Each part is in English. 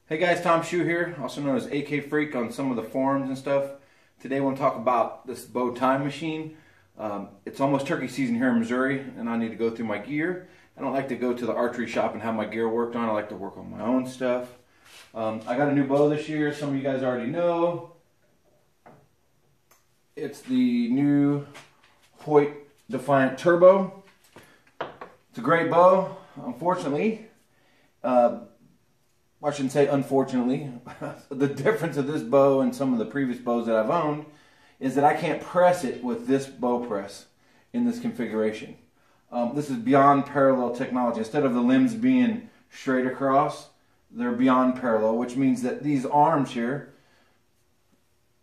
Hey guys, Tom Shue here, also known as AK Freak on some of the forums and stuff. Today I want to talk about this bow time machine. It's almost turkey season here in Missouri and I need to go through my gear. I don't like to go to the archery shop and have my gear worked on. I like to work on my own stuff. I got a new bow this year, some of you guys already know. It's the new Hoyt Defaint Turbo. It's a great bow. Unfortunately, I shouldn't say unfortunately, the difference of this bow and some of the previous bows that I've owned is that I can't press it with this bow press in this configuration. This is beyond parallel technology. Instead of the limbs being straight across, they're beyond parallel, which means that these arms here,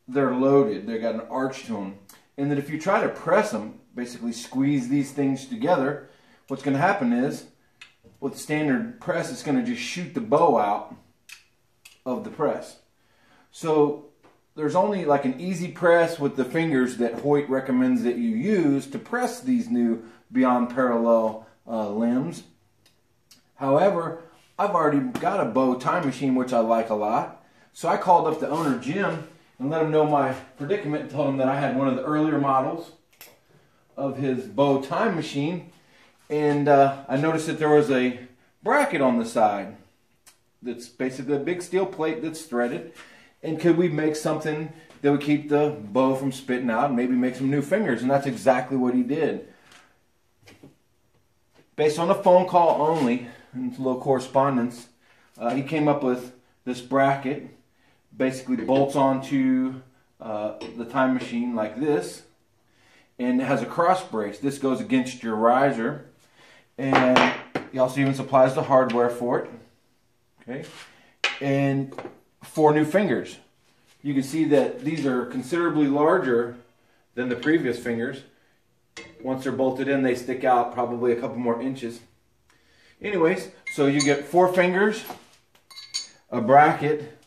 they're loaded. They've got an arch to them. And that if you try to press them, basically squeeze these things together, what's going to happen is, with standard press, it's going to just shoot the bow out of the press. So there's only like an easy press with the fingers that Hoyt recommends that you use to press these new beyond parallel limbs. However, I've already got a bow time machine which I like a lot. So I called up the owner, Jim, and let him know my predicament and told him that I had one of the earlier models of his bow time machine. And I noticed that there was a bracket on the side that's basically a big steel plate that's threaded. And could we make something that would keep the bow from spitting out and maybe make some new fingers? And that's exactly what he did. Based on a phone call only and a little correspondence, he came up with this bracket. Basically bolts onto the time machine like this. And it has a cross brace. This goes against your riser. And he also even supplies the hardware for it. Okay. And 4 new fingers. You can see that these are considerably larger than the previous fingers. Once they're bolted in, they stick out probably a couple more inches. Anyways, so you get 4 fingers, a bracket,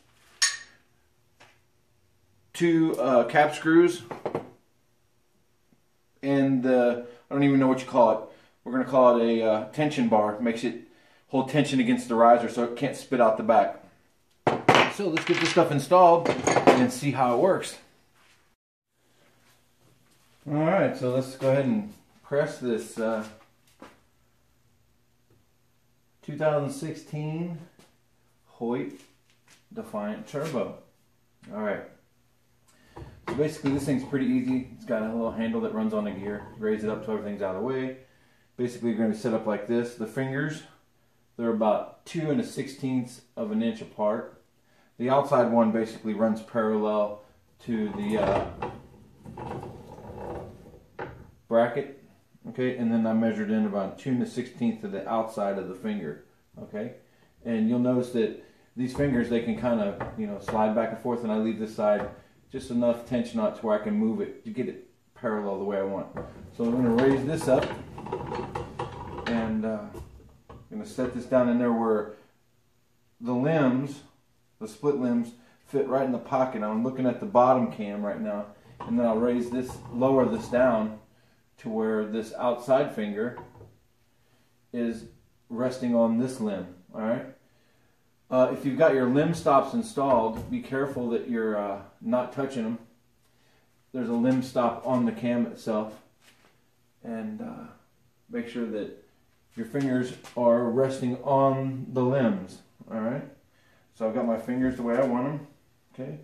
2 cap screws, and I don't even know what you call it. We're going to call it a tension bar. Makes it hold tension against the riser so it can't spit out the back. So let's get this stuff installed and see how it works. Alright, so let's go ahead and press this 2016 Hoyt Defaint Turbo. Alright. So basically this thing's pretty easy. It's got a little handle that runs on the gear. Raise it up so everything's out of the way. Basically you're going to set up like this. The fingers, they're about 2 1/16 of an inch apart. The outside one basically runs parallel to the bracket. Okay, and then I measured in about 2 1/16 of the outside of the finger. Okay, and you'll notice that these fingers, they can kind of, you know, slide back and forth, and I leave this side just enough tension on it to where I can move it to get it parallel the way I want. So I'm going to raise this up and I'm going to set this down in there where the limbs, the split limbs, fit right in the pocket. I'm looking at the bottom cam right now, and then I'll raise this, lower this down to where this outside finger is resting on this limb. Alright? If you've got your limb stops installed, be careful that you're not touching them. There's a limb stop on the cam itself, and make sure that your fingers are resting on the limbs. Alright, so I've got my fingers the way I want them. Okay,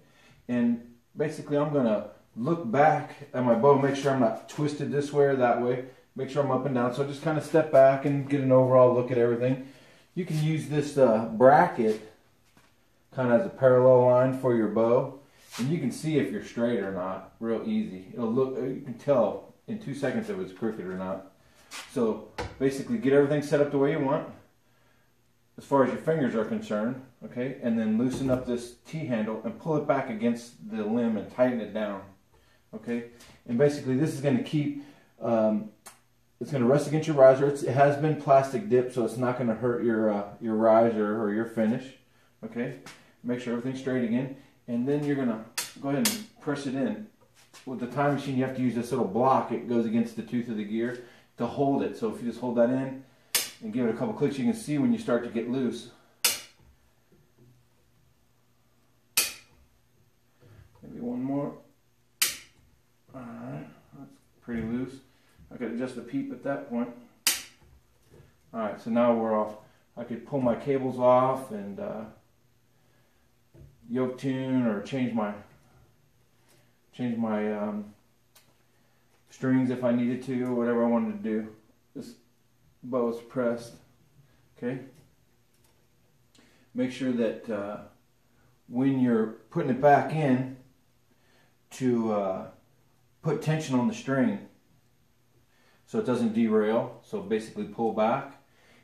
and basically I'm going to look back at my bow, make sure I'm not twisted this way or that way, make sure I'm up and down. So just kind of step back and get an overall look at everything. You can use this bracket kind of as a parallel line for your bow, and you can see if you're straight or not real easy. It'll look, you can tell in 2 seconds if it's crooked or not. So basically get everything set up the way you want as far as your fingers are concerned. Okay, and then loosen up this T-handle and pull it back against the limb and tighten it down. Okay, and basically this is going to keep it's going to rest against your riser. It has been plastic dipped, so it's not going to hurt your riser or your finish. Okay, make sure everything's straight again, and then you're going to go ahead and press it in. With the time machine, you have to use this little block. It goes against the tooth of the gear to hold it. So if you just hold that in and give it a couple clicks, you can see when you start to get loose. do one more. Alright, that's pretty loose. I could adjust the peep at that point. Alright, so now we're off. I could pull my cables off and yoke tune or change my strings if I needed to, or whatever I wanted to do. This bow is pressed. Okay. Make sure that when you're putting it back in, to put tension on the string so it doesn't derail. So basically pull back.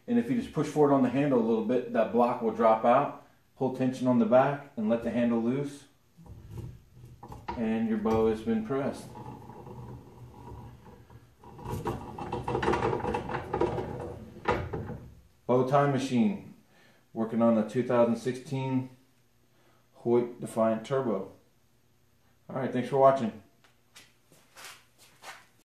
And if you just push forward on the handle a little bit, that block will drop out. Pull tension on the back and let the handle loose. And your bow has been pressed. Bow tie machine. Working on a 2016 Hoyt Defaint Turbo. Alright, thanks for watching.